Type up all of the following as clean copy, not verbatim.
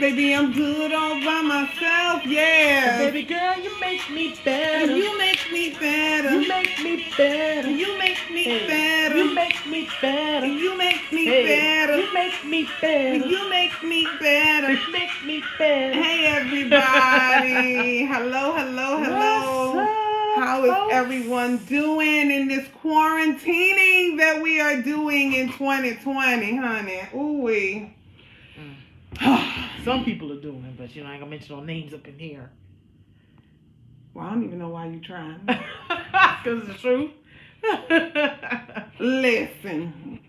baby, I'm good all by myself, yeah. Baby girl, you make me better. You make me better. You make me better. You make me Hey. better. You make me better. You make me Hey. better. You make me better. You make me better. You make me better. Hey everybody. Hello. What's up, How is folks? everyone doing in this quarantining that we are doing in 2020, honey? Ooh-wee. Some people are doing it, but I ain't gonna mention no names up in here. Well, I don't even know why you trying. Because it's the truth. Listen.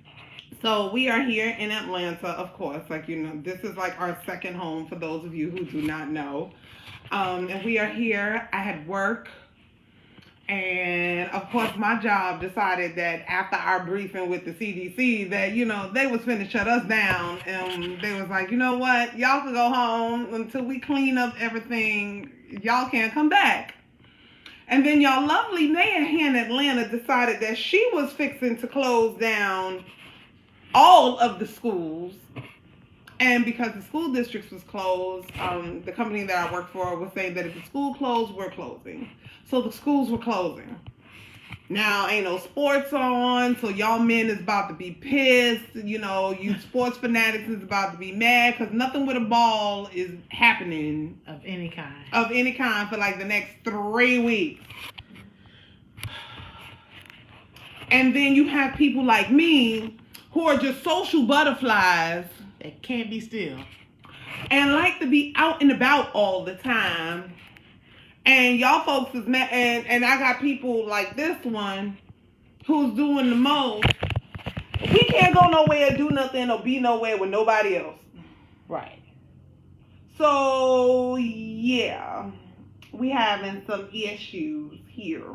So we are here in Atlanta, of course. This is like our second home for those of you who do not know. And we are here. I had work. And of course, my job decided that after our briefing with the CDC that, they was finna shut us down. And they was like, you know what? Y'all can go home until we clean up everything. Y'all can't come back. And then y'all lovely mayor here in Atlanta decided that she was fixing to close down all of the schools. And because the school districts was closed, the company that I work for was saying that if the school closed, we're closing. So the schools were closing. Now, ain't no sports on, so y'all men is about to be pissed. You sports fanatics is about to be mad because nothing with a ball is happening. Of any kind. For like the next 3 weeks. And then you have people like me who are just social butterflies. They can't be still. And like to be out and about all the time. And y'all folks is mad. And I got people like this one who's doing the most. We can't go nowhere, do nothing, or be nowhere with nobody else. Right. So, yeah. We having some issues here.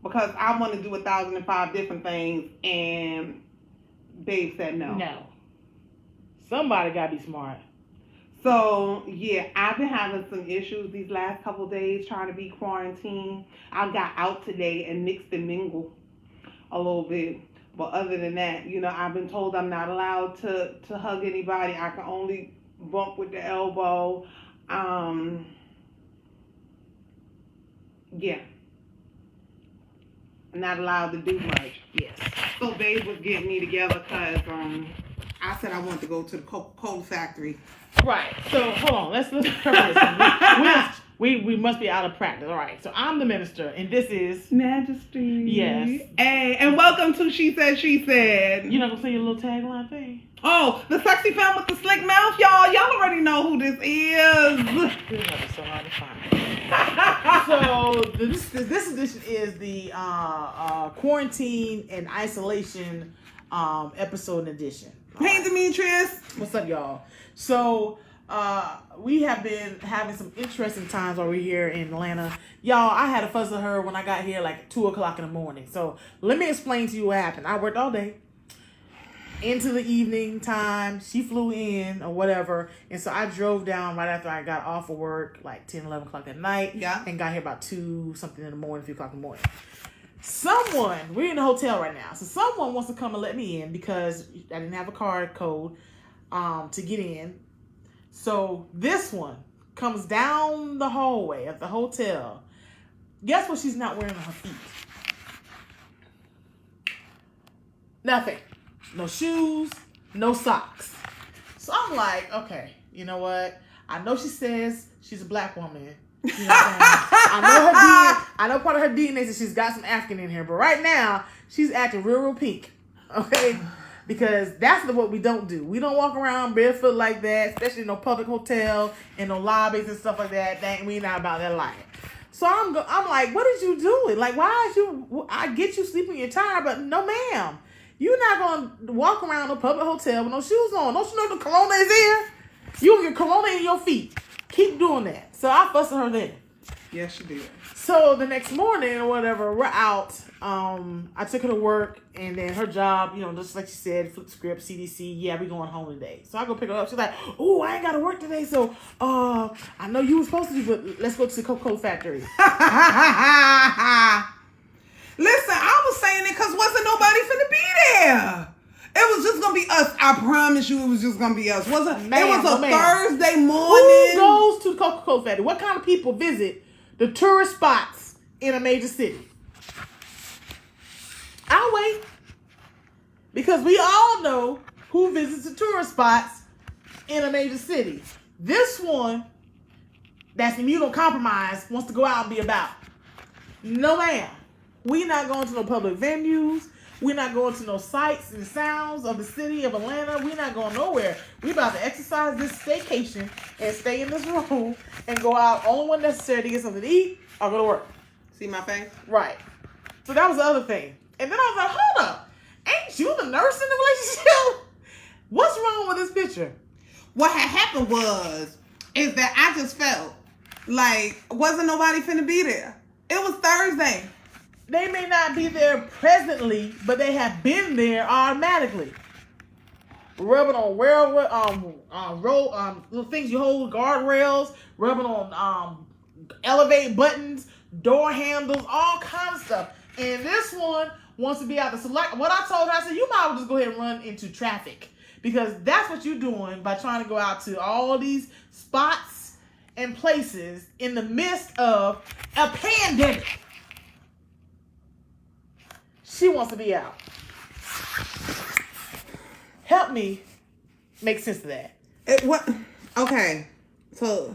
Because I want to do 1,005 different things. And Babe said no. No. Somebody gotta be smart. So, yeah, I've been having some issues these last couple days trying to be quarantined. I got out today and mixed and mingled a little bit. But other than that, I've been told I'm not allowed to hug anybody. I can only bump with the elbow. Yeah. I'm not allowed to do much. Yes. So Babe was getting me together because I said I wanted to go to the Coca-Cola factory. Right. So hold on. Let's cover this. We must be out of practice. All right. So I'm the minister, and this is Majesty. Yes. Hey, and welcome to She Said, She Said. You're not gonna say your little tagline thing? Oh, the sexy femme with the slick mouth, y'all. Y'all already know who this is. This is so hard to find. So this edition is the quarantine and isolation episode edition. Hey, Demetrius. What's up, y'all? So, we have been having some interesting times over here in Atlanta. Y'all, I had a fuss with her when I got here like 2 o'clock in the morning. So, let me explain to you what happened. I worked all day into the evening time. She flew in or whatever. And so, I drove down right after I got off of work, like 10, 11 o'clock at night. Yeah. And got here about 2 something in the morning, 3 o'clock in the morning. We're in a hotel right now. So, someone wants to come and let me in because I didn't have a card code to get in. So this one comes down the hallway at the hotel. Guess what she's not wearing on her feet? Nothing. No shoes, no socks. So I'm like, okay, you know what? I know she says she's a black woman. You know what I'm saying? I know part of her DNA says she's got some African in here, but right now she's acting real pink. Okay? Because that's what we don't do. We don't walk around barefoot like that, especially in no public hotel and no lobbies and stuff like that. We not about that life. So I'm like, what is you doing? Like, why is you? I get you sleeping your tire, but no, ma'am, you're not gonna walk around a public hotel with no shoes on. Don't you know the corona is here? You get corona in your feet. Keep doing that. So I fussed at her then. Yes, she did. So the next morning or whatever, we're out. I took her to work, and then her job, just like she said, flip script, CDC. Yeah, we going home today. So I go pick her up. She's like, "Oh, I ain't got to work today. So, I know you were supposed to, but let's go to the Coca-Cola factory." Listen, I was saying it because wasn't nobody finna be there. It was just gonna be us. I promise you, it was just gonna be us. It was a Ma'am. Thursday morning. Who goes to the Coca-Cola factory? What kind of people visit the tourist spots in a major city? I'll wait. Because we all know who visits the tourist spots in a major city. This one that's immunocompromised wants to go out and be about. No, ma'am. We're not going to no public venues. We're not going to no sights and sounds of the city of Atlanta. We're not going nowhere. We're about to exercise this staycation and stay in this room and go out only when necessary to get something to eat or go to work. See my face? Right. So that was the other thing. And then I was like, hold up. Ain't you the nurse in the relationship? What's wrong with this picture? What had happened is that I just felt like wasn't nobody finna be there. It was Thursday. They may not be there presently, but they have been there automatically. Rubbing on little things you hold, guardrails, rubbing on elevate buttons, door handles, all kinds of stuff. And this one wants to be out the select. What I told her, I said, you might as well just go ahead and run into traffic. Because that's what you're doing by trying to go out to all these spots and places in the midst of a pandemic. She wants to be out. Help me make sense of that. What? Okay. So.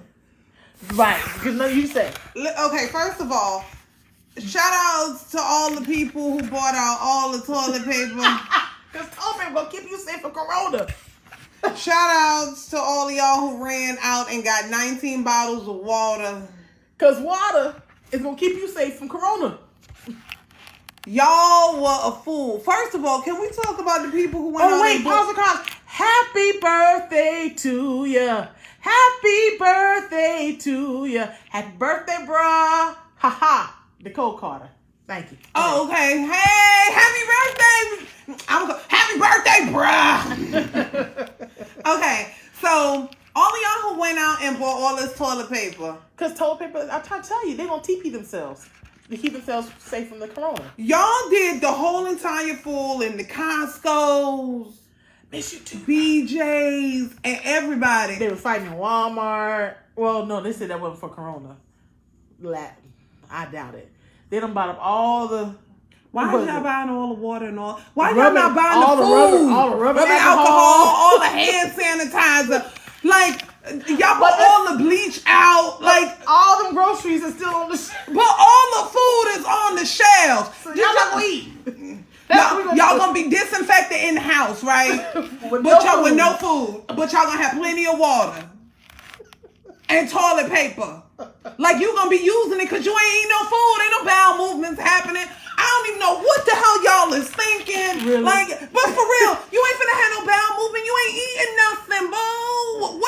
Right. Because no, you say. Okay, first of all, shout outs to all the people who bought out all the toilet paper. Because toilet paper will keep you safe from corona. Shout outs to all of y'all who ran out and got 19 bottles of water. Because water is going to keep you safe from corona. Y'all were a fool. First of all, can we talk about the people who went out? Oh, wait, pause the cause. Happy birthday to ya. Happy birthday to ya. Happy birthday, bruh. Ha ha. Nicole Carter. Thank you. Oh, okay. Hey, happy birthday. Happy birthday, bruh. Okay, so all of y'all who went out and bought all this toilet paper. Because toilet paper, I'm trying to tell you, they're going to TP themselves to keep themselves safe from the corona. Y'all did the whole entire fool in the Costco's, Miss you too. BJ's, and everybody. They were fighting in Walmart. Well, no, they said that wasn't for corona. I doubt it. They done bought up all the... Why y'all buying all the water and all? Why y'all not buying the food? All the rubbing alcohol, all the hand sanitizer. Like, y'all put all the bleach out. Like, all them groceries are still on the shelf. But all the food is on the shelves. So y'all not eat. Y'all gonna be disinfected in the house, right? with no food. But y'all gonna have plenty of water. And toilet paper. Like, you gonna be using it because you ain't eating no food. Ain't no bowel movements happening. I don't even know what the hell y'all is thinking. Really? Like, but for real, you ain't finna have no bowel movement. You ain't eating nothing, boo.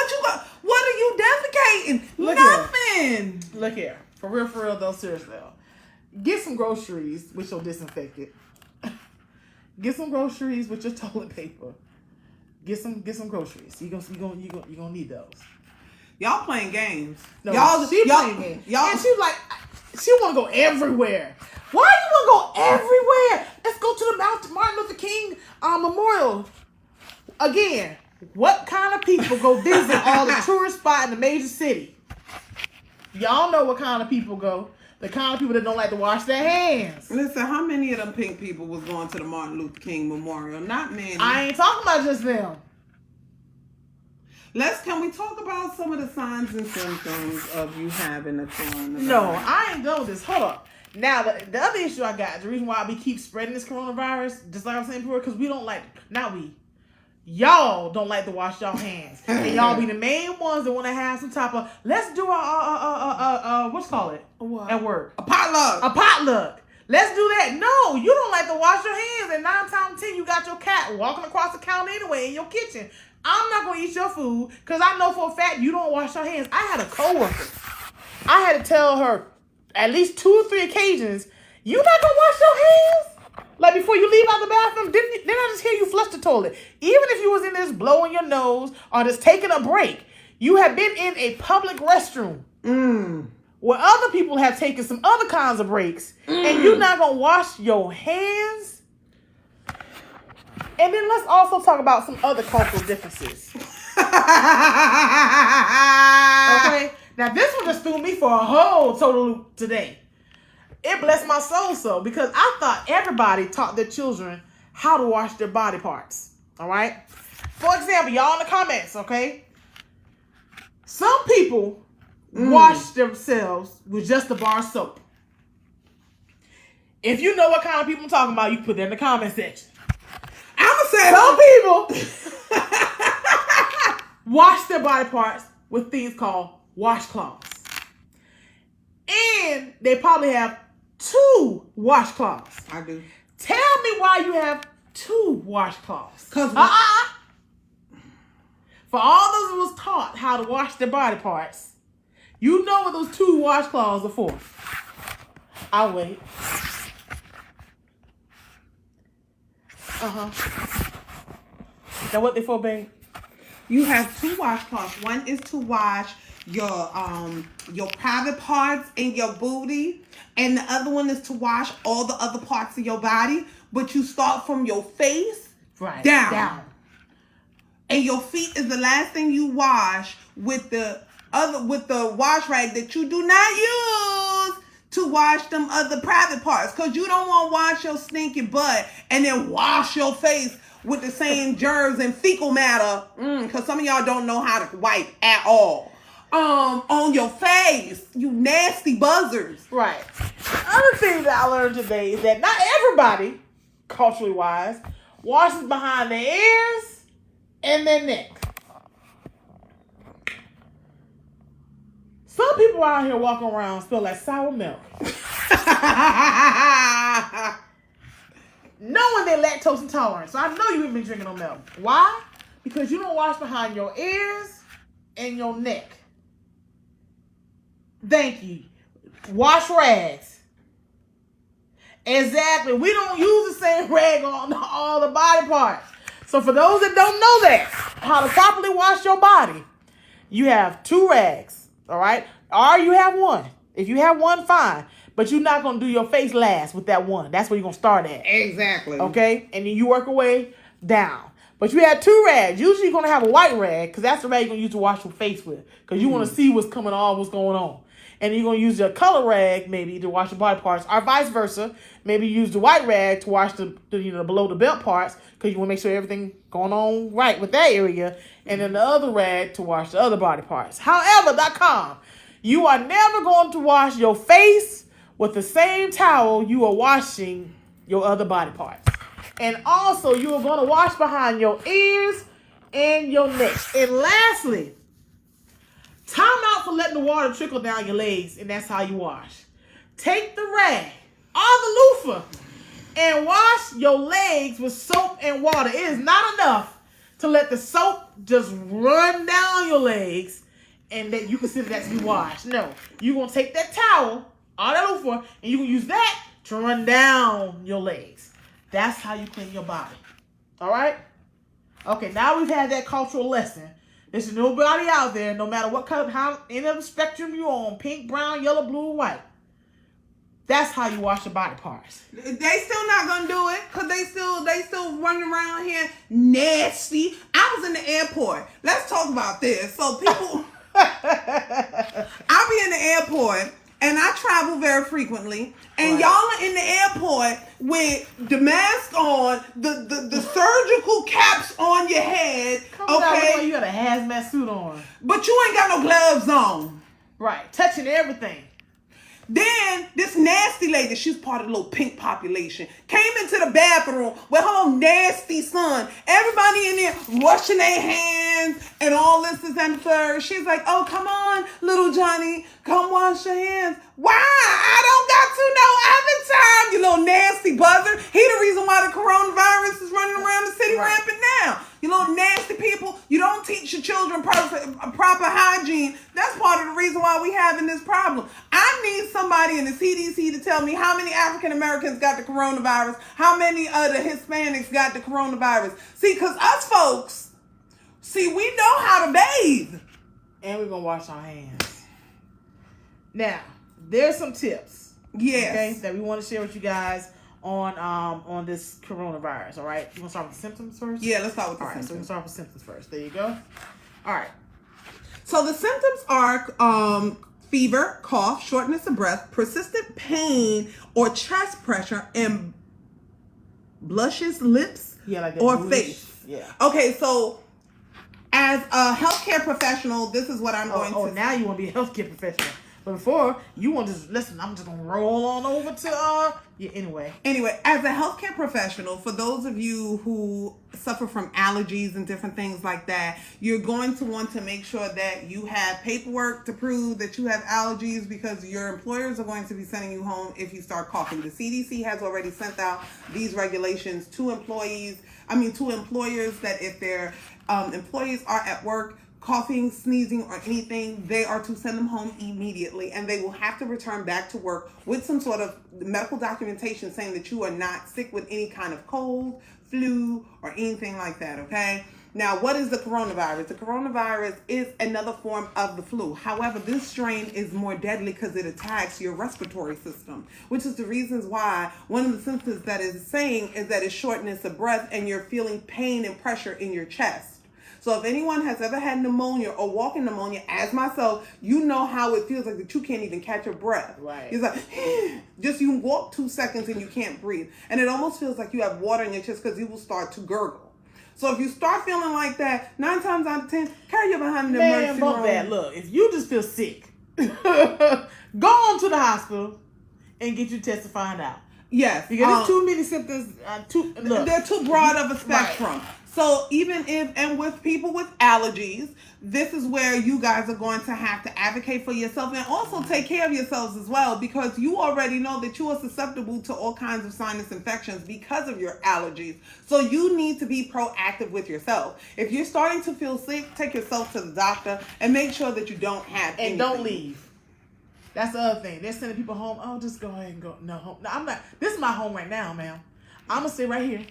What are you defecating? Nothing. Look here. For real though, seriously though. Get some groceries with your disinfectant. Get some groceries with your toilet paper. Get some groceries. You gonna need those. Y'all playing games. No, playing games. And she was like, she want to go everywhere. Why you want to go everywhere? Let's go to the Martin Luther King Memorial. Again, what kind of people go visit all the tourist spots in the major city? Y'all know what kind of people go. The kind of people that don't like to wash their hands. Listen, how many of them pink people was going to the Martin Luther King Memorial? Not many. I ain't talking about just them. Can we talk about some of the signs and symptoms of you having a coronavirus? No, I ain't done with this. Hold up. Now, the other issue I got, the reason why we keep spreading this coronavirus, just like I was saying before, because we don't like, y'all don't like to wash y'all hands. And y'all be the main ones that want to have some type of, let's do what's called it? What? At work. A potluck. A potluck. Let's do that. No, you don't like to wash your hands. And 9 times out of 10, you got your cat walking across the counter anyway in your kitchen. I'm not going to eat your food because I know for a fact you don't wash your hands. I had a coworker. I had to tell her at least 2 or 3 occasions, you not going to wash your hands? Like before you leave out the bathroom, didn't I just hear you flush the toilet? Even if you was in there blowing your nose or just taking a break, you have been in a public restroom where other people have taken some other kinds of breaks and you're not going to wash your hands? And then let's also talk about some other cultural differences. Okay? Now, this one just threw me for a whole total loop today. It blessed my soul so, because I thought everybody taught their children how to wash their body parts. All right? For example, y'all in the comments, okay? Some people wash themselves with just a bar of soap. If you know what kind of people I'm talking about, you can put it in the comment section. I'm going to say some people wash their body parts with things called washcloths. And they probably have 2 washcloths. I do. Tell me why you have 2 washcloths. Because for all those who was taught how to wash their body parts, you know what those 2 washcloths are for. I'll wait. Now what they for, babe? you have 2 washcloths. One is to wash your private parts and your booty, and the other one is to wash all the other parts of your body. But you start from your face down. And your feet is the last thing you wash with the wash rag that you do not use to wash them other private parts. Because you don't want to wash your stinky butt and then wash your face with the same germs and fecal matter. Because some of y'all don't know how to wipe at all. On your face, you nasty buzzers. Right. Other thing that I learned today is that not everybody, culturally wise, washes behind their ears and their neck. Some people out here walking around smell like sour milk. Knowing they're lactose intolerant. So I know you haven't been drinking no milk. Why? Because you don't wash behind your ears and your neck. Thank you. Wash rags. Exactly. We don't use the same rag on all the body parts. So for those that don't know that, how to properly wash your body, you have 2 rags, all right? Or you have 1. If you have 1, fine. But you're not going to do your face last with that 1. That's where you're going to start at. Exactly. Okay? And then you work your way down. But you have 2 rags. Usually you're going to have a white rag because that's the rag you're going to use to wash your face with. Because you want to see what's coming on, what's going on. And you're going to use your color rag maybe to wash your body parts, or vice versa. Maybe use the white rag to wash the below the belt parts because you want to make sure everything going on right with that area, and then the other rag to wash the other body parts. However, you are never going to wash your face with the same towel you are washing your other body parts. And also, you are going to wash behind your ears and your neck. And lastly, time out for letting the water trickle down your legs, and that's how you wash. Take the rag or the loofah and wash your legs with soap and water. It is not enough to let the soap just run down your legs and that you consider that to be washed. No, you're going to take that towel or that loofah and you're going to use that to run down your legs. That's how you clean your body. All right? Okay, now we've had that cultural lesson. There's nobody out there, no matter what color, how any of the spectrum you're on, pink, brown, yellow, blue, or white. That's how you wash your body parts. They still not gonna do it because they still running around here nasty. I was in the airport. Let's talk about this. So people, I'll be in the airport and I travel very frequently. And y'all are in the airport with the mask on, the surgical caps on your head. Okay, you got a hazmat suit on, but you ain't got no gloves on. Right, touching everything. Then this nasty lady, she's part of the little pink population, came into the bathroom with her little nasty son. Everybody in there washing their hands and all this and the third. She's like, "Oh, come on, little Johnny, come wash your hands." Why? I don't got to no other time, you little nasty buzzer. He the reason why the coronavirus is running around the city rampant now. You little nasty people. You don't teach your children proper hygiene. That's part of the reason why we having this problem. I need somebody in the CDC to tell me how many African Americans got the coronavirus, how many of the Hispanics got the coronavirus. See, because us folks, we know how to bathe. And we're going to wash our hands. Now, there's some tips. Yes. Okay, that we want to share with you guys on this coronavirus. All right, you want to start with the symptoms first? Yeah, let's start with the All right, so we can symptoms. start with symptoms first. There you go. All right. So the symptoms are fever, cough, shortness of breath, persistent pain or chest pressure, and blushes lips Yeah, like that or bluish. face. Yeah. Okay, so as a healthcare professional, this is what I'm going to. Now you want to be a healthcare professional. But before, you want to just listen. I'm just gonna roll on over to yeah. Anyway, as a healthcare professional, for those of you who suffer from allergies and different things like that, you're going to want to make sure that you have paperwork to prove that you have allergies, because your employers are going to be sending you home if you start coughing. The CDC has already sent out these regulations to employers that if their employees are at work coughing, sneezing, or anything, they are to send them home immediately, and they will have to return back to work with some sort of medical documentation saying that you are not sick with any kind of cold, flu, or anything like that, okay? Now, what is the coronavirus? The coronavirus is another form of the flu. However, this strain is more deadly because it attacks your respiratory system, which is the reasons why one of the symptoms that is saying is that it's shortness of breath and you're feeling pain and pressure in your chest. So if anyone has ever had pneumonia or walking pneumonia, as myself, you know how it feels like that you can't even catch your breath. Right. It's like, just you walk 2 seconds and you can't breathe. And it almost feels like you have water in your chest because you will start to gurgle. So if you start feeling like that, 9 times out of 10, carry your behind in the emergency room. That. Look, if you just feel sick, go on to the hospital and get you tested to find out. Yes. Because there's too many symptoms. They're too broad of a spectrum. Right. So even with people with allergies, this is where you guys are going to have to advocate for yourself and also take care of yourselves as well, because you already know that you are susceptible to all kinds of sinus infections because of your allergies. So you need to be proactive with yourself. If you're starting to feel sick, take yourself to the doctor and make sure that you don't have anything. And don't leave. That's the other thing. They're sending people home. Oh, just go ahead and go. No, home. No, I'm not. This is my home right now, ma'am. I'm going to sit right here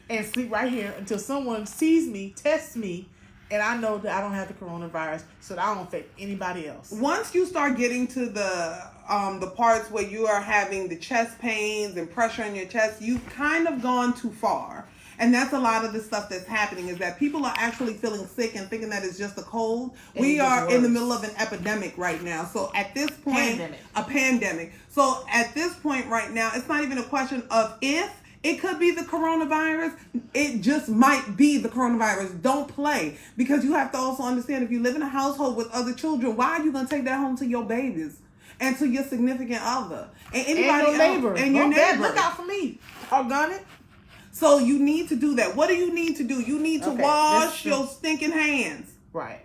and sleep right here until someone sees me, tests me, and I know that I don't have the coronavirus, so that I don't affect anybody else. Once you start getting to the parts where you are having the chest pains and pressure in your chest, you've kind of gone too far. And that's a lot of the stuff that's happening, is that people are actually feeling sick and thinking that it's just a cold. And we are in the middle of an epidemic right now. So at this point, a pandemic. So at this point right now, it's not even a question of if. It could be the coronavirus. It just might be the coronavirus. Don't play. Because you have to also understand, if you live in a household with other children, why are you going to take that home to your babies and to your significant other and anybody and your neighbor and your neighbor? Look out for me. Doggone it. So you need to do that. What do you need to do? You need to wash your stinking hands. Right.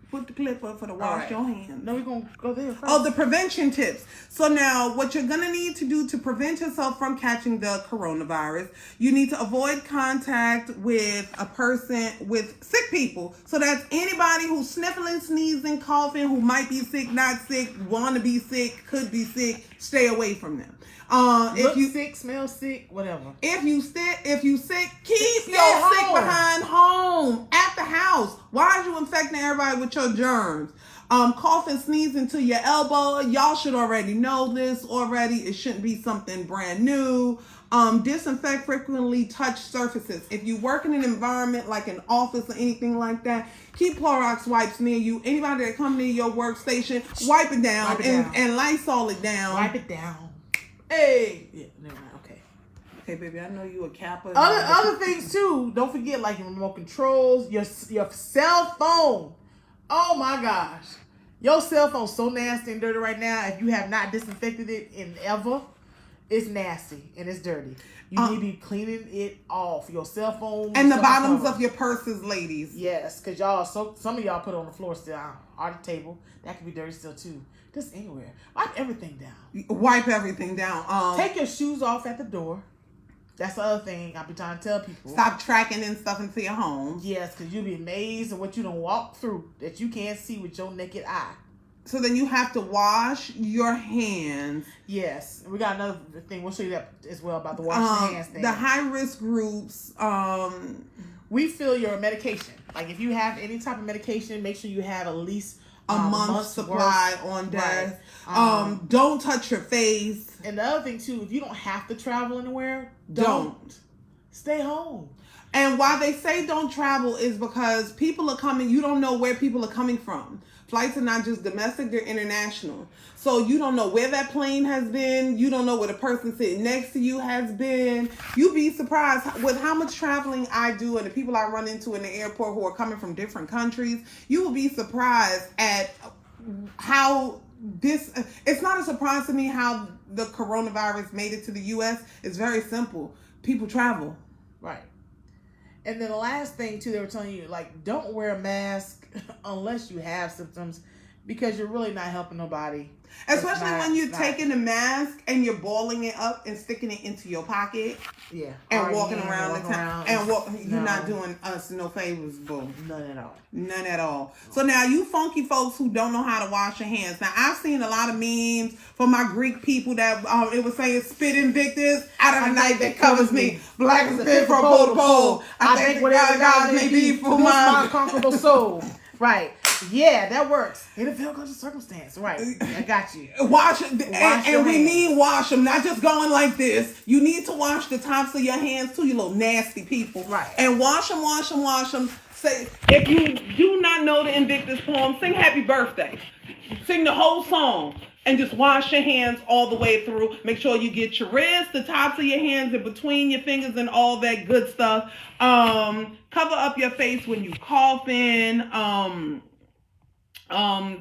Put the clip up for the wash your hands. No, we're going to go there first. Oh, the prevention tips. So now what you're going to need to do to prevent yourself from catching the coronavirus, you need to avoid contact with a person with sick people. So that's anybody who's sniffling, sneezing, coughing, who might be sick, not sick, want to be sick, could be sick. Stay away from them. Look sick, smell sick, whatever. If you sick, keep your sick behind home, at the house. Why are you infecting everybody with your germs? Coughing, sneezing to your elbow. Y'all should already know this already. It shouldn't be something brand new. Disinfect frequently touched surfaces. If you work in an environment like an office or anything like that, keep Clorox wipes near you. Anybody that come near your workstation, wipe it down, and Lysol it down. Wipe it down. Hey. Yeah, never mind. Okay. Okay, baby, I know you a Kappa. Other things too. Don't forget, like your remote controls, your cell phone. Oh my gosh, your cell phone's so nasty and dirty right now. If you have not disinfected it in ever, it's nasty and it's dirty. You need to be cleaning it off. Your cell phone and the bottoms of your purses, ladies. Yes, because some of y'all put it on the floor still, on the table. That could be dirty still too. Just anywhere. Wipe everything down. Wipe everything down. Take your shoes off at the door. That's the other thing I be trying to tell people. Stop tracking and stuff into your home. Yes, because you'll be amazed at what you done walk through that you can't see with your naked eye. So then you have to wash your hands. Yes. We got another thing. We'll show you that as well about the washing hands thing. The high-risk groups. We fill your medication. Like if you have any type of medication, make sure you have at least a month's supply on desk. Right. Don't touch your face. And the other thing too, if you don't have to travel anywhere, don't. Stay home. And why they say don't travel is because people are coming. You don't know where people are coming from. Flights are not just domestic, they're international. So you don't know where that plane has been. You don't know where the person sitting next to you has been. You'd be surprised with how much traveling I do and the people I run into in the airport who are coming from different countries. You will be surprised at how it's not a surprise to me how the coronavirus made it to the U.S. It's very simple. People travel. Right. And then the last thing too, they were telling you, like, don't wear a mask unless you have symptoms, because you're really not helping nobody. Especially when you're taking the mask and you're balling it up and sticking it into your pocket. Yeah. And walking around the town. And you're not doing us no favors, boo. None at all. None at all. So now you funky folks who don't know how to wash your hands. Now I've seen a lot of memes from my Greek people that it was saying spit invictus out of the night that covers me. Black as a spit from pole to pole. I think whatever God may be for my unconquerable soul. Right. Yeah, that works. In a difficult circumstance. Right. I got you. Wash it. And we mean wash them, not just going like this. You need to wash the tops of your hands too, you little nasty people. Right. And wash them, wash them, wash them. Say, if you do not know the Invictus poem, sing Happy Birthday. Sing the whole song. And just wash your hands all the way through. Make sure you get your wrists, the tops of your hands, and between your fingers and all that good stuff. Cover up your face when you cough in.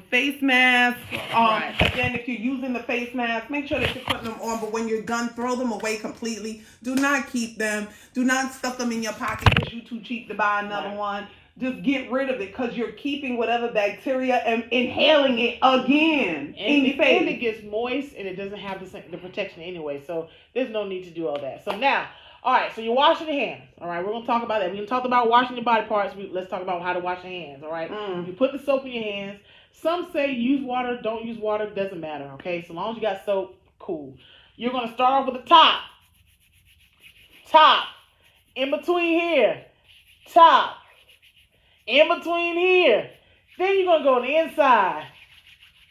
Face mask. Right. Again, if you're using the face mask, make sure that you're putting them on. But when you're done, throw them away completely. Do not keep them. Do not stuff them in your pocket because you're too cheap to buy another one. Just get rid of it because you're keeping whatever bacteria and inhaling it again in your face. And it gets moist and it doesn't have the protection anyway. So there's no need to do all that. So now, all right, so you're washing your hands. All right, we're going to talk about that. We talked about washing your body parts. Let's talk about how to wash your hands. All right, You put the soap in your hands. Some say use water, don't use water. Doesn't matter, okay? So long as you got soap, cool. You're going to start off with the top. Top. In between here. Top. In between here. Then you're going to go on the inside.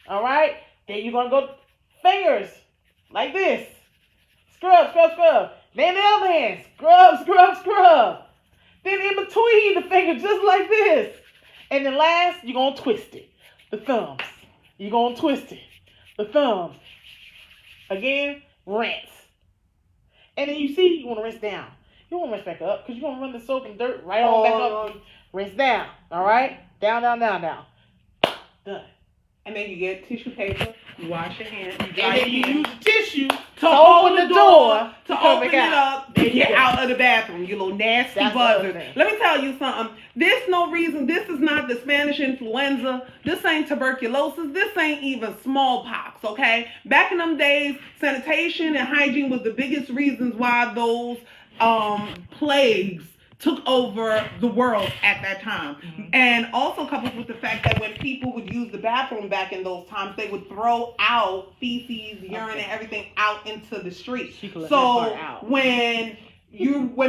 All right? Then you're going to go fingers like this. Scrub, scrub, scrub. Then the other hand. Scrub, scrub, scrub. Then in between the fingers, just like this. And then last, you're going to twist it. The thumbs. You're going to twist it. The thumbs. Again, rinse. And then you see, you want to rinse down. You want to rinse back up because you're going to run the soap and dirt right on back up. Rinse down. All right? Down, down, down, down. Done. And then you get tissue paper. You wash your hands. And then you use the tissue to open the door to open it up to get out of the bathroom. You little nasty buzzard. Let me tell you something. There's no reason. This is not the Spanish influenza. This ain't tuberculosis. This ain't even smallpox, okay? Back in them days, sanitation and hygiene was the biggest reasons why those plagues took over the world at that time. And also coupled with the fact that when people would use the bathroom back in those times, they would throw out feces, urine, and everything out into the street. So when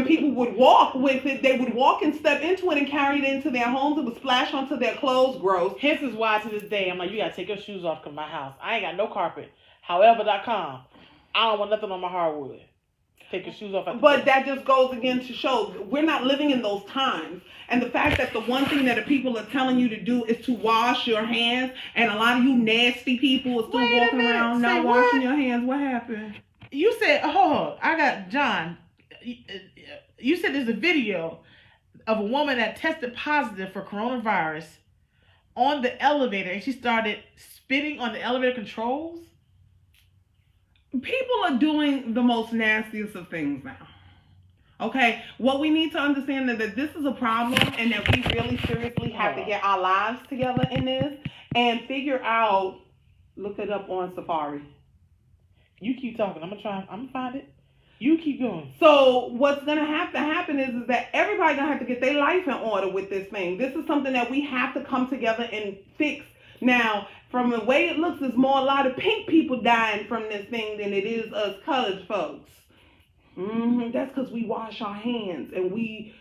people would walk with it, they would walk and step into it and carry it into their homes. It would splash onto their clothes, gross. Hence is why to this day, I'm like, you gotta take your shoes off because my house, I ain't got no carpet. However.com, I don't want nothing on my hardwood. Take your shoes off. But that just goes again to show we're not living in those times. And the fact that the one thing that the people are telling you to do is to wash your hands, and a lot of you nasty people are still walking around not washing your hands. What happened? You said, I got John. You said there's a video of a woman that tested positive for coronavirus on the elevator, and she started spitting on the elevator controls. People are doing the most nastiest of things now. Okay, what we need to understand is that this is a problem and that we really seriously have to get our lives together in this and figure out, look it up on Safari. You keep talking. I'm gonna find it. You keep going. So what's going to have to happen is that everybody's going to have to get their life in order with this thing. This is something that we have to come together and fix. Now, from the way it looks, there's more a lot of pink people dying from this thing than it is us colored folks. That's because we wash our hands and we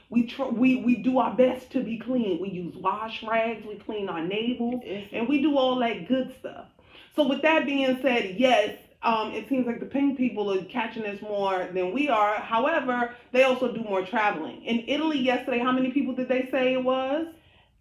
do our best to be clean. We use wash rags, we clean our navels, and we do all that good stuff. So with that being said, yes, it seems like the pink people are catching this more than we are. However, they also do more traveling. In Italy yesterday, how many people did they say it was?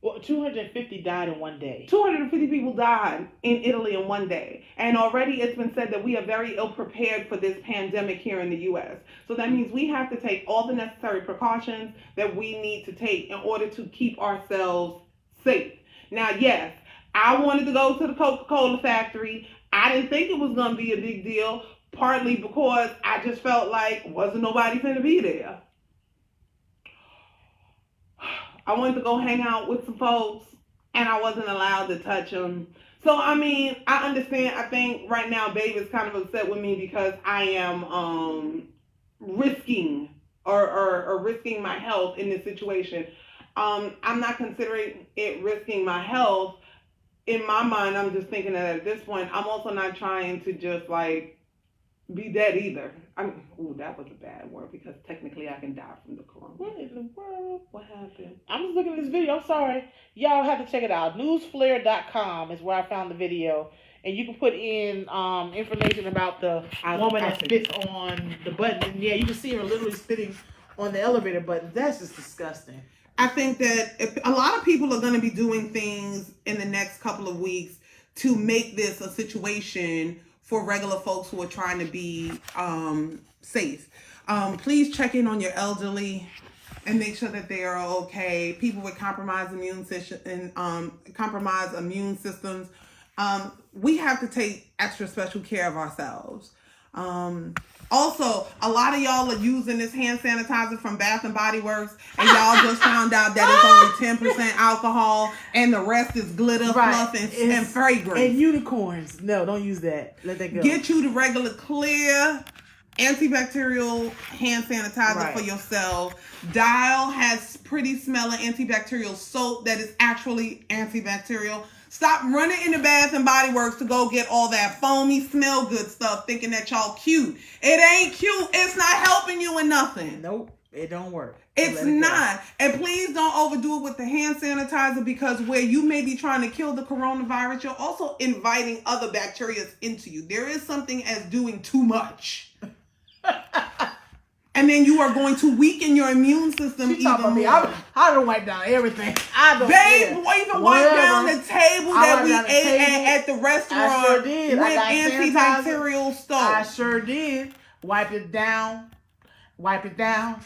Well, 250 died in one day. 250 people died in Italy in one day. And already it's been said that we are very ill prepared for this pandemic here in the U.S. So that means we have to take all the necessary precautions that we need to take in order to keep ourselves safe. Now, yes, I wanted to go to the Coca-Cola factory. I didn't think it was going to be a big deal, partly because I just felt like wasn't nobody finna be there. I wanted to go hang out with some folks, and I wasn't allowed to touch them. So, I mean, I understand. I think right now Babe is kind of upset with me because I am risking or risking my health in this situation. I'm not considering it risking my health. In my mind, I'm just thinking that at this point, I'm also not trying to just like be dead either. That was a bad word because technically I can die from the corona. What in the world? What happened? I'm just looking at this video. I'm sorry. Y'all have to check it out. Newsflare.com is where I found the video. And you can put in information about the woman that spits on the button. And yeah, you can see her literally spitting on the elevator button. That's just disgusting. I think that a lot of people are going to be doing things in the next couple of weeks to make this a situation for regular folks who are trying to be safe. Please check in on your elderly and make sure that they are okay. People with compromised immune system and compromised immune systems. We have to take extra special care of ourselves. Also, a lot of y'all are using this hand sanitizer from Bath and Body Works, and y'all just found out that it's only 10% alcohol, and the rest is glitter, fluff, and fragrance. And unicorns. No, don't use that. Let that go. Get you the regular clear antibacterial hand sanitizer for yourself. Dial has pretty smelling antibacterial soap that is actually antibacterial. Stop running into Bath and Body Works to go get all that foamy, smell good stuff, thinking that y'all cute. It ain't cute. It's not helping you in nothing. Nope, it don't work. It's not. And please don't overdo it with the hand sanitizer because where you may be trying to kill the coronavirus, you're also inviting other bacteria into you. There is something as doing too much. And then you are going to weaken your immune system even more. I don't wipe down everything. I don't even wipe down the table that we ate at the restaurant I sure did. with antibacterial stuff. I sure did. Wipe it down. I'm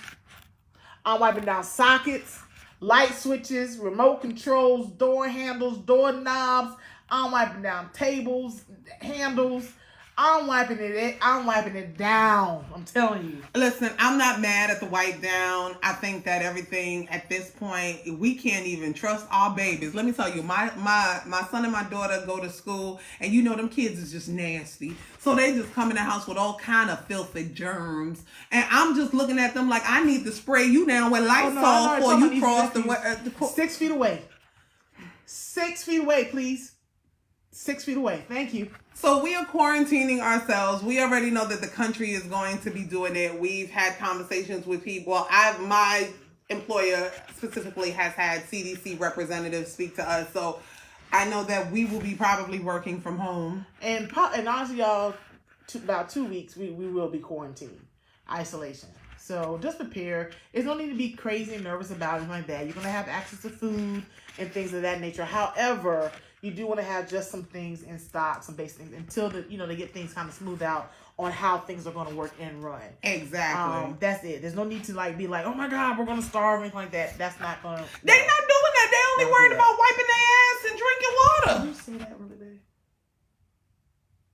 wiping down sockets, light switches, remote controls, door handles, door knobs. I'm wiping down tables, handles. I'm wiping it down. I'm telling you. Listen, I'm not mad at the wipe down. I think that everything at this point, we can't even trust our babies. Let me tell you, my son and my daughter go to school, and you know them kids is just nasty. So they just come in the house with all kind of filthy germs. And I'm just looking at them like I need to spray you down with Lysol before you cross the 6 feet away. 6 feet away, please. 6 feet away. Thank you. So we are quarantining ourselves. We already know that the country is going to be doing it. We've had conversations with people. My employer specifically has had CDC representatives speak to us. So I know that we will be probably working from home. And honestly, y'all, about 2 weeks, we will be quarantined, isolation. So just prepare. There's no need to be crazy and nervous about it like that. You're going to have access to food and things of that nature. However, you do want to have just some things in stock, some basic things, until they get things kind of smoothed out on how things are going to work and run. Exactly. That's it. There's no need to be like, oh my God, we're going to starve or anything like that. That's not going to. They're not doing that. They only worried about wiping their ass and drinking water. Did you say that really bad?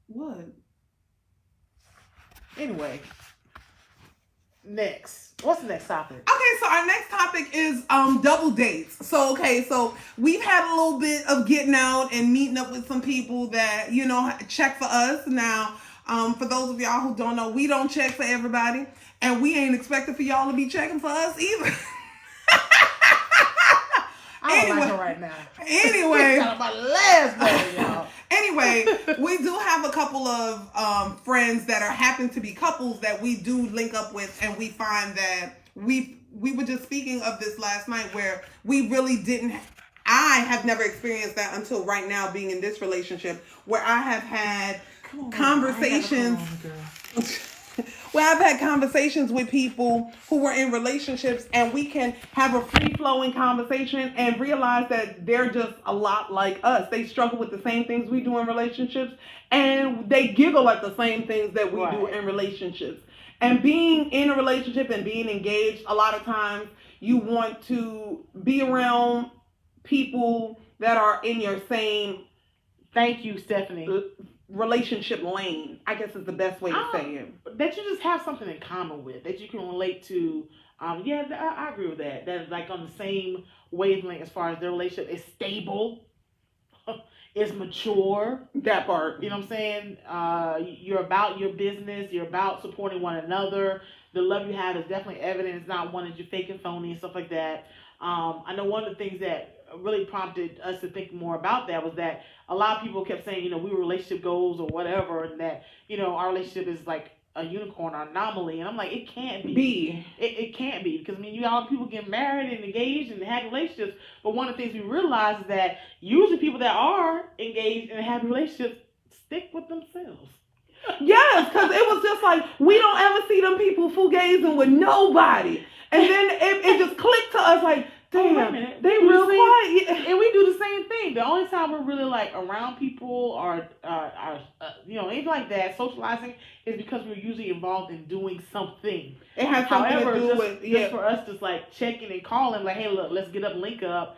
What? Anyway. Next. What's the next topic? Okay, so our next topic is double dates. So we've had a little bit of getting out and meeting up with some people that, check for us. Now, for those of y'all who don't know, we don't check for everybody. And we ain't expecting for y'all to be checking for us either. I don't like her right now. Anyway. Talking about last day, y'all. Anyway, we do have a couple of friends that happen to be couples that we do link up with, and we find that we were just speaking of this last night where we really didn't. I have never experienced that until right now, being in this relationship where I have had conversations. Where I've had conversations with people who were in relationships, and we can have a free-flowing conversation and realize that they're just a lot like us. They struggle with the same things we do in relationships, and they giggle at the same things that we do in relationships. And being in a relationship and being engaged, a lot of times you want to be around people that are in your same... Thank you, Stephanie. Relationship lane, I guess, is the best way to say it. That you just have something in common with, that you can relate to. I agree with that. That is like on the same wavelength as far as their relationship is stable, is mature. That part. You know what I'm saying? You're about your business. You're about supporting one another. The love you have is definitely evident. It's not one that you're fake and phony and stuff like that. I know one of the things that really prompted us to think more about that was that a lot of people kept saying, we were relationship goals or whatever, and that, our relationship is like a unicorn or anomaly. And I'm like, it can't be. It can't be, because all people get married and engaged and have relationships. But one of the things we realize is that usually people that are engaged and have relationships stick with themselves. Yes, because it was just like, we don't ever see them people fugazing with nobody. And then it just clicked to us like, damn, they real quiet. And we do the same thing. The only time we're really like around people or anything like that, socializing, is because we're usually involved in doing something. It has something to do with just for us to like checking and calling, like, hey, look, let's get up and link up.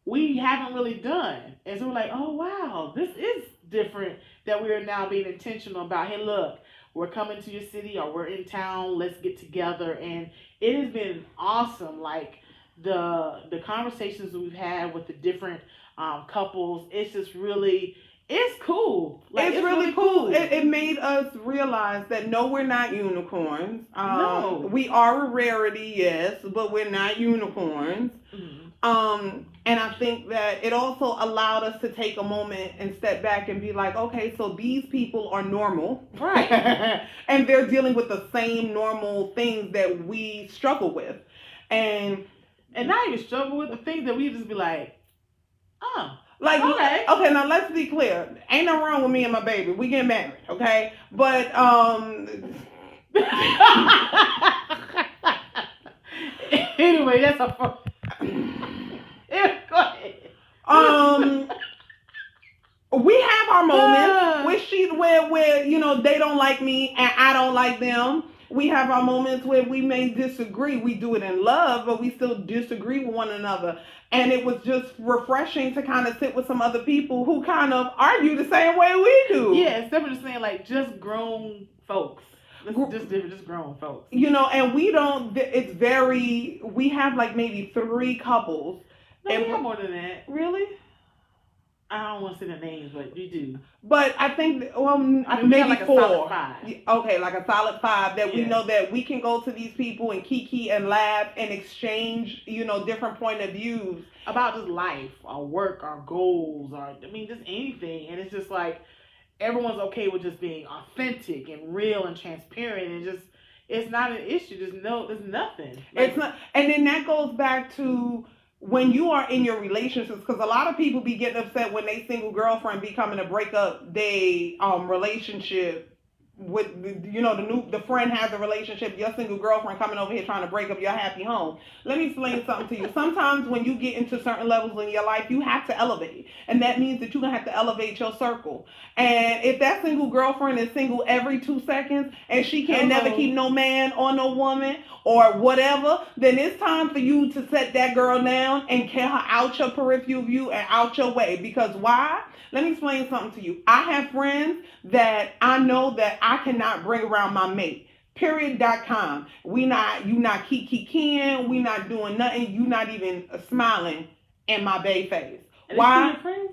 We haven't really done, and so we're like, oh wow, this is different. That we are now being intentional about. Hey, look, we're coming to your city or we're in town. Let's get together, and it has been awesome. Like the conversations we've had with the different couples, it's just really, it's cool. Like, it's really cool. It made us realize that no, we're not unicorns. No. We are a rarity, yes, but we're not unicorns. Mm-hmm. And I think that it also allowed us to take a moment and step back and be like, okay, so these people are normal. Right. And they're dealing with the same normal things that we struggle with. And not even struggle with the things that we just be like, oh. Like, okay, now let's be clear. Ain't nothing wrong with me and my baby. We get married, okay? But, anyway, that's a fun. Go ahead. We have our moments where they don't like me and I don't like them. We have our moments where we may disagree. We do it in love, but we still disagree with one another. And it was just refreshing to kind of sit with some other people who kind of argue the same way we do. Yeah, instead of just saying like just grown folks. Just grown folks. And we don't, we have like maybe 3 couples. No, we have more than that. Really? I don't want to say the names, but you do. But I think, maybe like 4. A solid 5. Okay, like a solid 5 that we know that we can go to these people and kiki and laugh and exchange, different point of views. About just life, our work, our goals, just anything. And it's just like, everyone's okay with just being authentic and real and transparent, and just, it's not an issue. There's nothing. It's not, and then that goes back to when you are in your relationships, because a lot of people be getting upset when they single girlfriend be coming to break up they relationship with the friend has a relationship, your single girlfriend coming over here trying to break up your happy home. Let me explain something to you. Sometimes when you get into certain levels in your life, you have to elevate, and that means that you're gonna have to elevate your circle. And if that single girlfriend is single every 2 seconds and she can never keep no man or no woman or whatever, then it's time for you to set that girl down and get her out your peripheral view and out your way. Because why? Let me explain something to you. I have friends that I know that I cannot bring around my mate. Period.com. You not kikiing. We not doing nothing. You not even smiling in my bae face. And why? Your friends?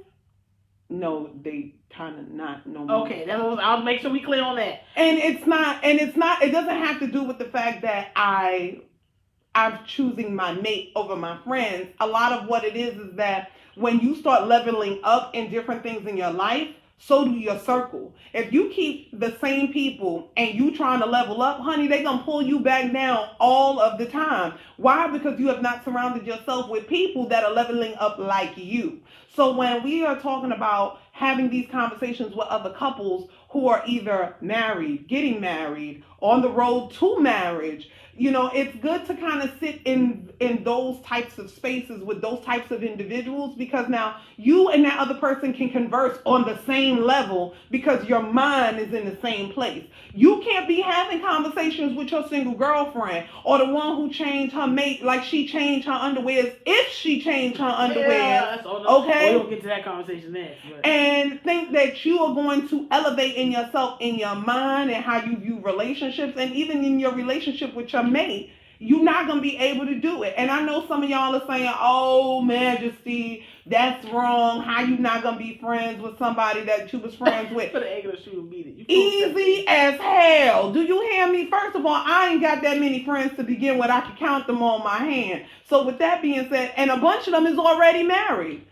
No, they kind of not no more. Okay, I'll make sure we clear on that. And it's not. It doesn't have to do with the fact that I'm choosing my mate over my friends. A lot of what it is that when you start leveling up in different things in your life, so do your circle. If you keep the same people and you trying to level up, honey, they gonna pull you back down all of the time. Why? Because you have not surrounded yourself with people that are leveling up like you. So when we are talking about having these conversations with other couples who are either married, getting married, on the road to marriage, it's good to kind of sit in those types of spaces with those types of individuals, because now you and that other person can converse on the same level because your mind is in the same place. You can't be having conversations with your single girlfriend or the one who changed her mate like she changed her underwears, if she changed her underwear. Yeah, okay? We don't get to that conversation next. But. And think that you are going to elevate in yourself, in your mind, and how you view relationships, and even in your relationship with your mate. You're not going to be able to do it. And I know some of y'all are saying, oh, Majesty, that's wrong. How you not going to be friends with somebody that you was friends with? For the egg of the shoe and beat it. Easy as hell. Do you hear me? First of all, I ain't got that many friends to begin with. I can count them on my hand. So with that being said, and a bunch of them is already married.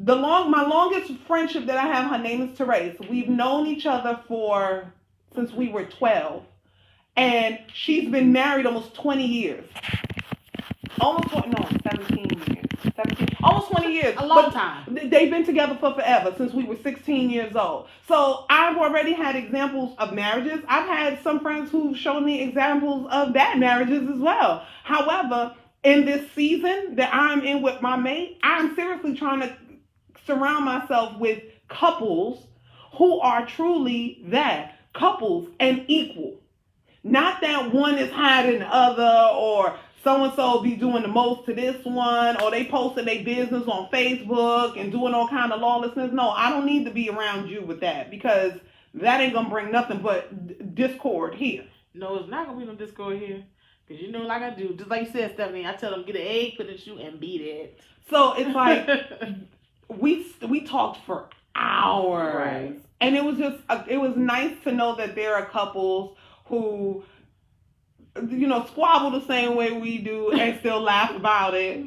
My longest friendship that I have, her name is Therese. We've known each other since we were 12. And she's been married almost 20 years. 17 years. 17, almost 20 years. A long time. They've been together for forever, since we were 16 years old. So I've already had examples of marriages. I've had some friends who've shown me examples of bad marriages as well. However, in this season that I'm in with my mate, I'm seriously trying to surround myself with couples who are truly that. Couples and equal. Not that one is hiding the other, or so-and-so be doing the most to this one, or they posting their business on Facebook and doing all kind of lawlessness. No, I don't need to be around you with that, because that ain't going to bring nothing but discord here. No, it's not going to be no discord here. Because like I do, just like you said, Stephanie, I tell them, get an egg, put it in the shoe, and beat it. So it's like, we talked for hours. Right. And it was nice to know that there are couples who, squabble the same way we do and still laugh about it.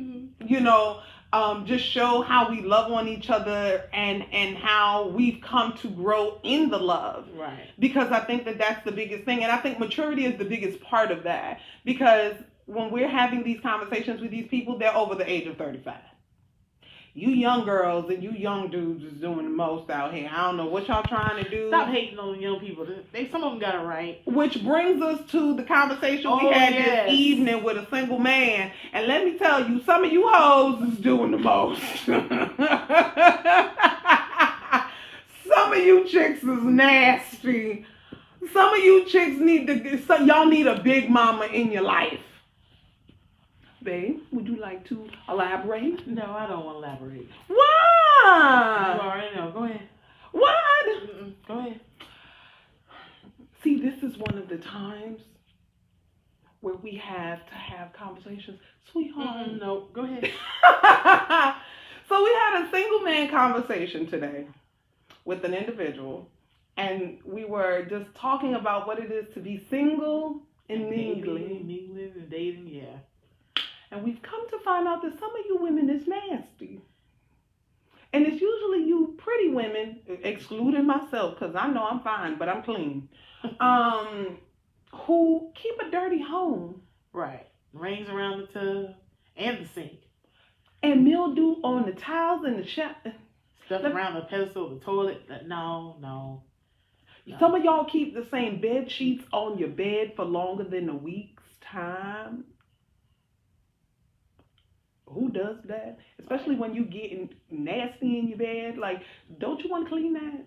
Just show how we love on each other and how we've come to grow in the love. Right. Because I think that that's the biggest thing. And I think maturity is the biggest part of that. Because when we're having these conversations with these people, they're over the age of 35. You young girls and you young dudes is doing the most out here. I don't know what y'all trying to do. Stop hating on the young people. Some of them got it right. Which brings us to the conversation we had this evening with a single man. And let me tell you, some of you hoes is doing the most. Some of you chicks is nasty. Some of you chicks y'all need a big mama in your life. Babe, would you like to elaborate? No, I don't want to elaborate. Why? You already know. Go ahead. What? Go ahead. See, this is one of the times where we have to have conversations. Sweetheart. No, go ahead. So we had a single man conversation today with an individual, and we were just talking about what it is to be single and mingling. Mingling and dating, yeah. And we've come to find out that some of you women is nasty. And it's usually you pretty women, excluding myself, because I know I'm fine, but I'm clean, who keep a dirty home. Right. Rings around the tub and the sink. And mildew on the tiles and the shower. Stuff around the pedestal, the toilet. No. Some of y'all keep the same bed sheets on your bed for longer than a week's time. Who does that? Especially when you getting nasty in your bed. Like, don't you want to clean that?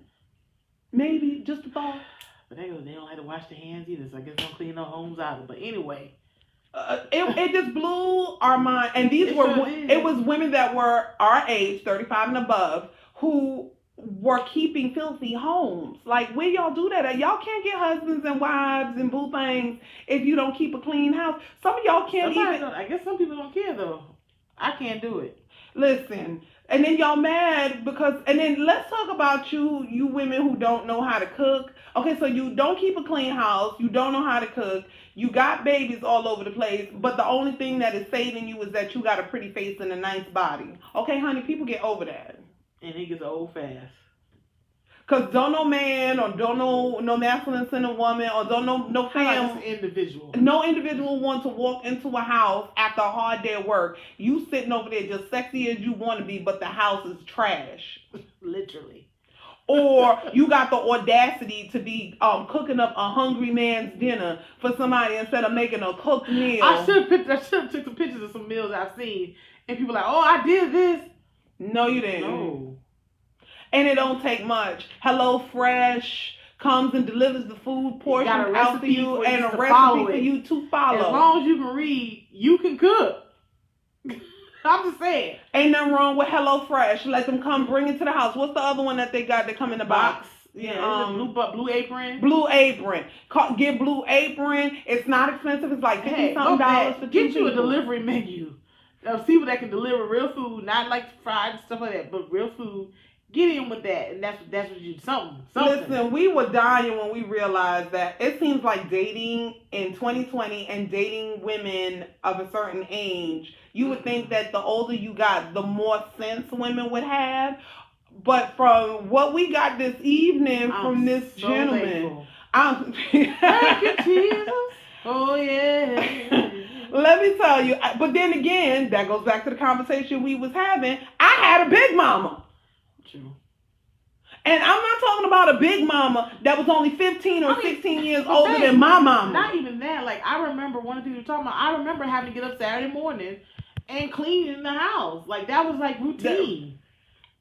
Maybe, just a thought. But they don't like to wash their hands either, so I guess they don't clean no homes either. But anyway. It just blew our mind. And it was women that were our age, 35 and above, who were keeping filthy homes. Like, where y'all do that at? Y'all can't get husbands and wives and boo things if you don't keep a clean house. Some of y'all can't I guess some people don't care, though. I can't do it. Listen, and then y'all mad and then let's talk about you women who don't know how to cook. Okay, so you don't keep a clean house, you don't know how to cook, you got babies all over the place, but the only thing that is saving you is that you got a pretty face and a nice body. Okay, honey, people get over that. And it gets old fast. Cause don't no man or don't no masculine sin a woman or don't no fam individual. No individual want to walk into a house after a hard day of work. You sitting over there just sexy as you want to be, but the house is trash. Literally. Or you got the audacity to be cooking up a hungry man's dinner for somebody instead of making a cooked meal. I should have took some pictures of some meals I've seen, and people are like, oh, I did this. No, you didn't. No. And it don't take much. Hello Fresh comes and delivers the food portion out to you and a recipe for you to follow. As long as you can read, you can cook. I'm just saying. Ain't nothing wrong with Hello Fresh. Let them come bring it to the house. What's the other one that they got that come in the box? Yeah, Blue Apron. Blue Apron. Get Blue Apron. It's not expensive. It's like $50-something for 2 Get you people. a delivery menu. People that can deliver real food, not like fried and stuff like that, but real food. Get in with that, and that's what you something. Listen, we were dying when we realized that it seems like dating in 2020 and dating women of a certain age, you would think that the older you got, the more sense women would have. But from what we got this evening from this gentleman, thank you, Jesus. Oh yeah. Let me tell you. But then again, that goes back to the conversation we was having. I had a big mama. True. And I'm not talking about a big mama that was only 15 or 16 years older than my mama. Not even that. Like, I remember one of the people talking about, I remember having to get up Saturday morning and clean in the house. Like, that was like routine.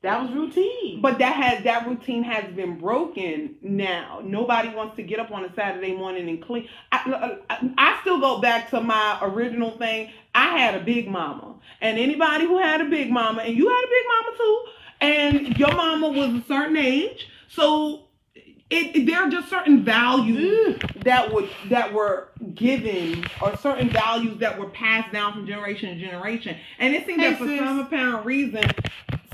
That was routine. But that routine has been broken now. Nobody wants to get up on a Saturday morning and clean. I still go back to my original thing. I had a big mama. And anybody who had a big mama, and you had a big mama too, and your mama was a certain age, so there are just certain values that were given, or certain values that were passed down from generation to generation. And it seems that for some apparent reason,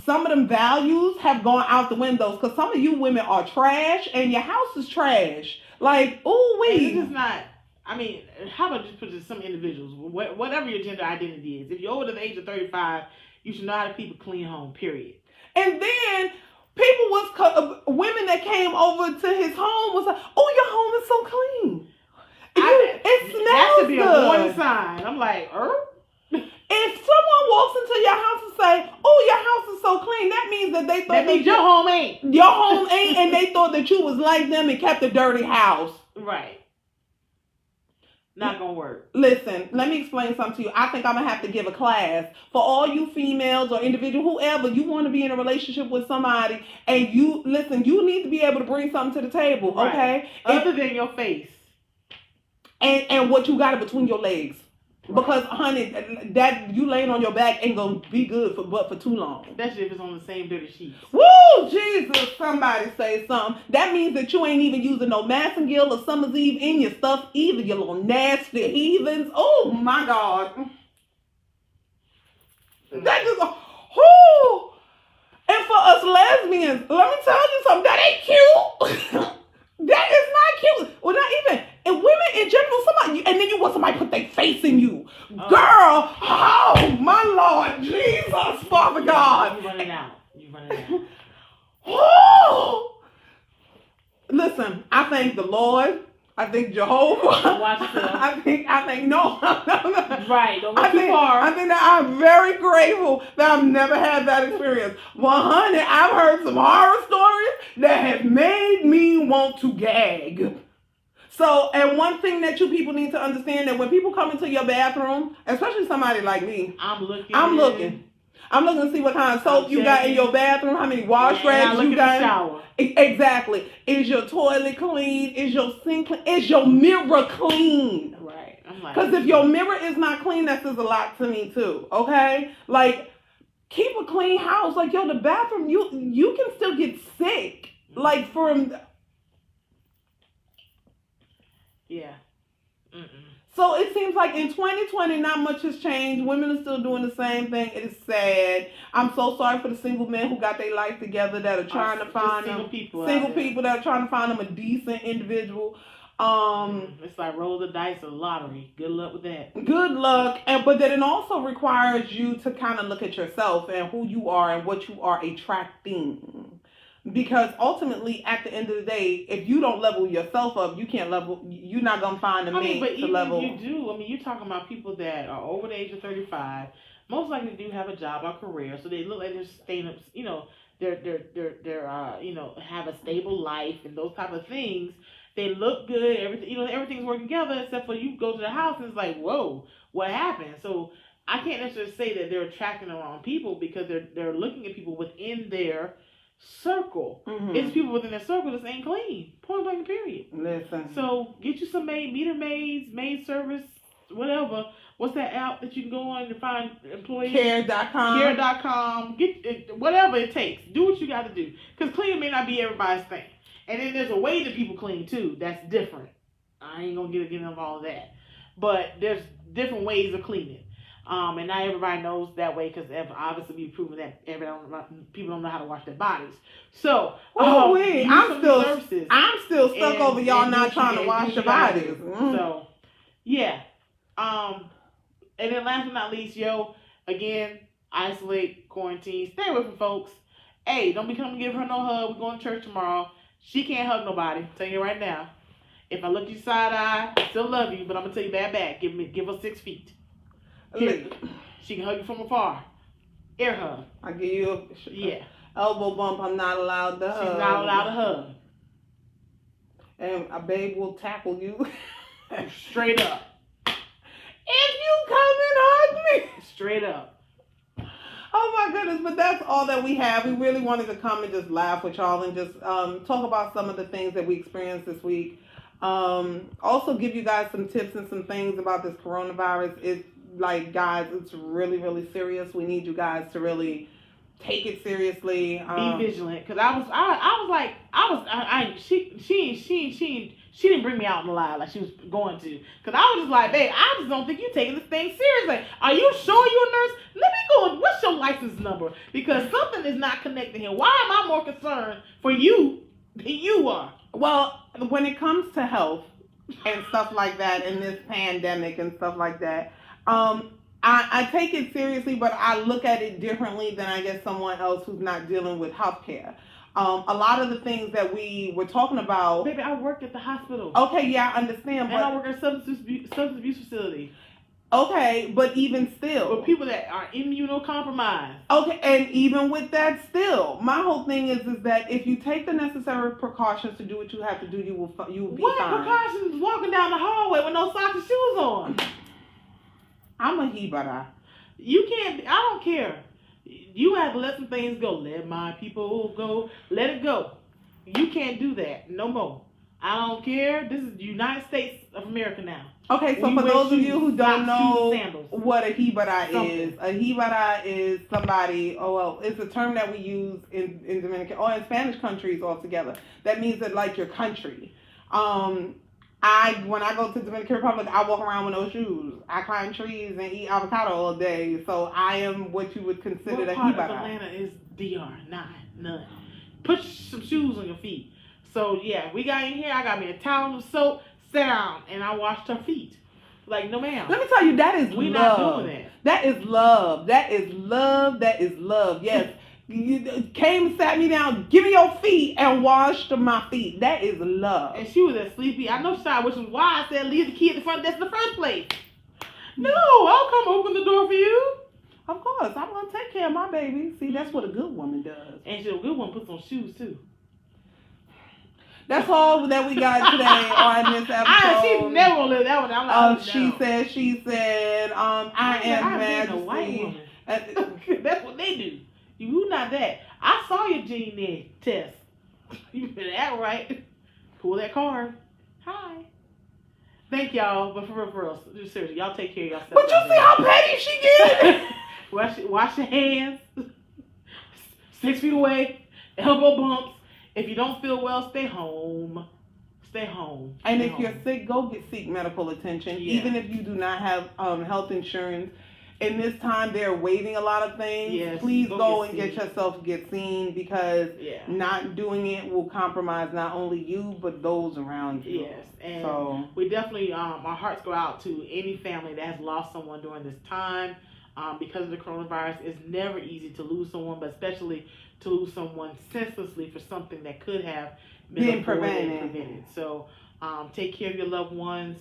some of them values have gone out the windows, because some of you women are trash and your house is trash. Like, ooh wee. It's just not. I mean, how about just put some individuals, whatever your gender identity is. If you're over the age of 35, you should know how to keep a clean home. Period. And then people women that came over to his home was like, "Oh, your home is so clean. It smells that should be good." A warning sign. I'm like, If someone walks into your house and say, "Oh, your house is so clean," that means that they thought that means your home ain't. Your home ain't, and they thought that you was like them and kept a dirty house. Right. Not gonna work. Listen, let me explain something to you. I think I'm gonna have to give a class for all you females or individual, whoever you want to be in a relationship with somebody, and you need to be able to bring something to the table, okay? Other than your face. And what you got between your legs. Right. Because, honey, that you laying on your back ain't gonna be good for too long. Especially if it's on the same dirty sheets. Woo! Jesus, somebody say something. That means that you ain't even using no Massengill or Summer's Eve in your stuff either, you little nasty heathens. Oh my God. That just, whoo! And for us lesbians, let me tell you something, that ain't cute. That is not cute. Well, not even. And women in general, somebody, and then you want somebody to put their face in you. Girl, oh my Lord, Jesus, Father God. You running out. Oh. Listen, I thank the Lord. I thank Jehovah. Watch yourself. I think no. Right, don't go too far. I think that I'm very grateful that I've never had that experience. Well, honey, I've heard some horror stories that have made me want to gag. So, and one thing that you people need to understand, that when people come into your bathroom, especially somebody like me, I'm looking to see what kind of soap you got in your bathroom, how many wash rags you got. Shower. Exactly. Is your toilet clean? Is your sink clean? Is your mirror clean? Right. Because if your mirror is not clean, that says a lot to me too. Okay? Like, keep a clean house. Like, yo, the bathroom, you can still get sick. Like, from... Yeah. So it seems like in 2020, not much has changed. Women are still doing the same thing. It is sad. I'm so sorry for the single men who got their life together that are trying to find single people that are trying to find them a decent individual. It's like roll the dice or lottery. Good luck with that. Good luck. But then it also requires you to kind of look at yourself and who you are and what you are attracting. Because ultimately, at the end of the day, if you don't level yourself up, you can't level. You're not gonna find a mate but to even level. if you do, you're talking about people that are over the age of 35. Most likely do have a job or career, so they look like they're staying up. They're have a stable life and those type of things. They look good. Everything's working together except for you go to the house and it's like, whoa, what happened? So I can't necessarily say that they're attracting the wrong people because they're looking at people within their circle. Mm-hmm. It's people within their circle that ain't clean. Point blank period. Listen. So get you some meter maids, maid service, whatever. What's that app that you can go on to find employees? Care.com. Care.com. Get it, whatever it takes. Do what you got to do. Because cleaning may not be everybody's thing. And then there's a way that people clean too. That's different. I ain't gonna get into all of that. But there's different ways of cleaning. And not everybody knows that way because obviously we've proven that people don't know how to wash their bodies. So, I'm still stuck over y'all not trying to wash your bodies. So, yeah. And then last but not least, again, isolate, quarantine, stay away from folks. Hey, don't be coming to give her no hug. We're going to church tomorrow. She can't hug nobody. Tell you right now. If I look you side eye, I still love you, but I'm gonna tell you bad back. Give her 6 feet. She can hug you from afar. Air hug. I give you a elbow bump. I'm not allowed to hug. She's not allowed to hug. And a babe will tackle you. Straight up. If you come and hug me. Straight up. Oh my goodness, but that's all that we have. We really wanted to come and just laugh with y'all and just talk about some of the things that we experienced this week. Also give you guys some tips and some things about this coronavirus. It's like, guys, it's really, really serious. We need you guys to really take it seriously. Be vigilant. Cause she didn't bring me out in the live like she was going to. Cause I was just like, babe, I just don't think you're taking this thing seriously. Are you sure you're a nurse? Let me go. What's your license number? Because something is not connecting here. Why am I more concerned for you than you are? Well, when it comes to health and stuff like that in this pandemic and stuff like that, I take it seriously, but I look at it differently than I guess someone else who's not dealing with healthcare. A lot of the things that we were talking about. Baby, I work at the hospital. Okay, yeah, I understand. And I work at a substance abuse facility. Okay, but even still. For people that are immunocompromised. Okay, and even with that still, my whole thing is that if you take the necessary precautions to do what you have to do, you will be fine. What precautions? Walking down the hallway with no socks and shoes on. I'm a he, but you can't. I don't care. You have to let some things go. Let my people go. Let it go. You can't do that no more. I don't care. This is the United States of America now. Okay, so for those of you who don't know what a hibara is, a hibara is somebody, it's a term that we use in Dominican or in Spanish countries altogether. That means that like your country. When I go to the Dominican Republic, I walk around with no shoes. I climb trees and eat avocado all day. So I am what you would consider a hibara. What part of Atlanta is DR? None. Put some shoes on your feet. So yeah, we got in here. I got me a towel of soap. Sat down and I washed her feet. Like, no ma'am. Let me tell you, that is love. We're not doing that. That is love. That is love. That is love. Yes. You came, sat me down, give me your feet, and washed my feet. That is love. And she was that sleepy. I know she tried, which is why I said leave the key at the front desk in the first place. No, I'll come open the door for you. Of course, I'm gonna take care of my baby. See, that's what a good woman does. And a good woman puts on shoes too. That's all that we got today on this episode. She never gonna live that one. I'm like, she said, I am Majesty. A white woman. That's what they do. You not that. I saw your gene test. You better act right. Pull that card. Hi. Thank y'all, but for real, seriously, y'all take care of yourself. But you see how petty she get? Wash your hands. 6 feet away. Elbow bumps. If you don't feel well, stay home. Stay home. And if you're sick, go seek medical attention. Yeah. Even if you do not have health insurance. In this time, they're waiving a lot of things. Yes, please go and get yourself seen because not doing it will compromise not only you, but those around you. Yes, and so we definitely, our hearts go out to any family that has lost someone during this time. Because of the coronavirus, it's never easy to lose someone, but especially to lose someone senselessly for something that could have Been avoided and prevented. prevented. So take care of your loved ones.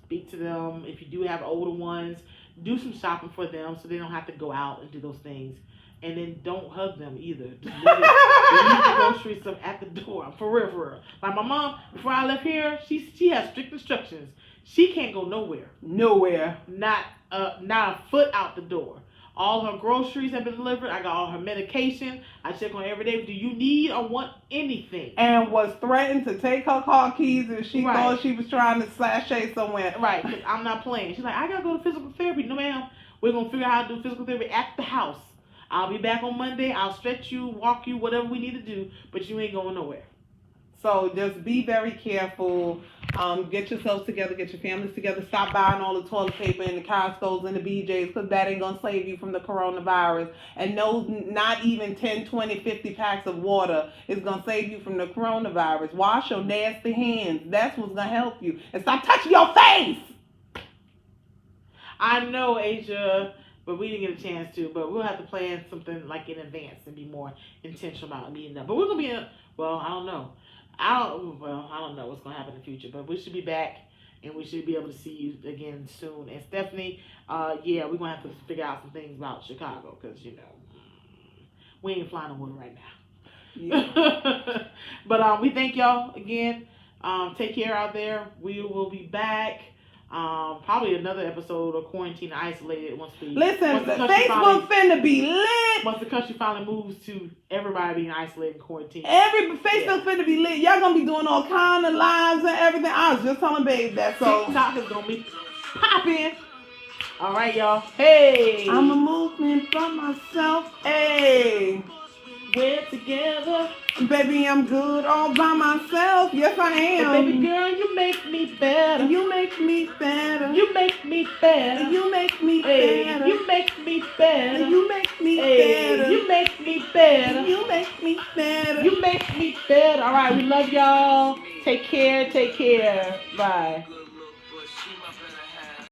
Speak to them. If you do have older ones, do some shopping for them so they don't have to go out and do those things. And then don't hug them either. Just leave the grocery stuff at the door. For real, for real. Like my mom, before I left here, she has strict instructions. She can't go nowhere. Nowhere. Not a foot out the door. All her groceries have been delivered. I got all her medication. I check on every day. Do you need or want anything? And was threatened to take her car keys if she Right. thought she was trying to sHe somewhere. Right, because I'm not playing. She's like, I gotta go to physical therapy. No, ma'am. We're gonna figure out how to do physical therapy at the house. I'll be back on Monday. I'll stretch you, walk you, whatever we need to do, but you ain't going nowhere. So just be very careful. Get yourselves together, get your families together. Stop buying all the toilet paper and the Costco's and the BJ's because that ain't going to save you from the coronavirus. And no, not even 10, 20, 50 packs of water is going to save you from the coronavirus. Wash your nasty hands. That's what's going to help you. And stop touching your face. I know, Asia, but we didn't get a chance to. But we'll have to plan something like in advance and be more intentional about meeting up. But we're going to be I don't know. I don't know what's going to happen in the future, but we should be back and we should be able to see you again soon. And Stephanie, we're going to have to figure out some things about Chicago because, we ain't flying nowhere right now. Yeah. But we thank y'all again. Take care out there. We will be back. Probably another episode of Quarantine Isolated once Facebook finna be lit. Once the country finally moves to everybody being isolated and quarantined. Facebook finna be lit. Y'all gonna be doing all kind of lives and everything. I was just telling Babe that. So TikTok is gonna be popping. All right, y'all. Hey, I'm a movement for myself. Hey, we're together. Baby, I'm good all by myself. Yes, I am. But baby girl, you make me better. You make me better. You make me better. You make me hey, better. You make me better. You make me hey, better. You make me better. You make me better. You make me better. All right, we love y'all. Take care. Take care. Bye.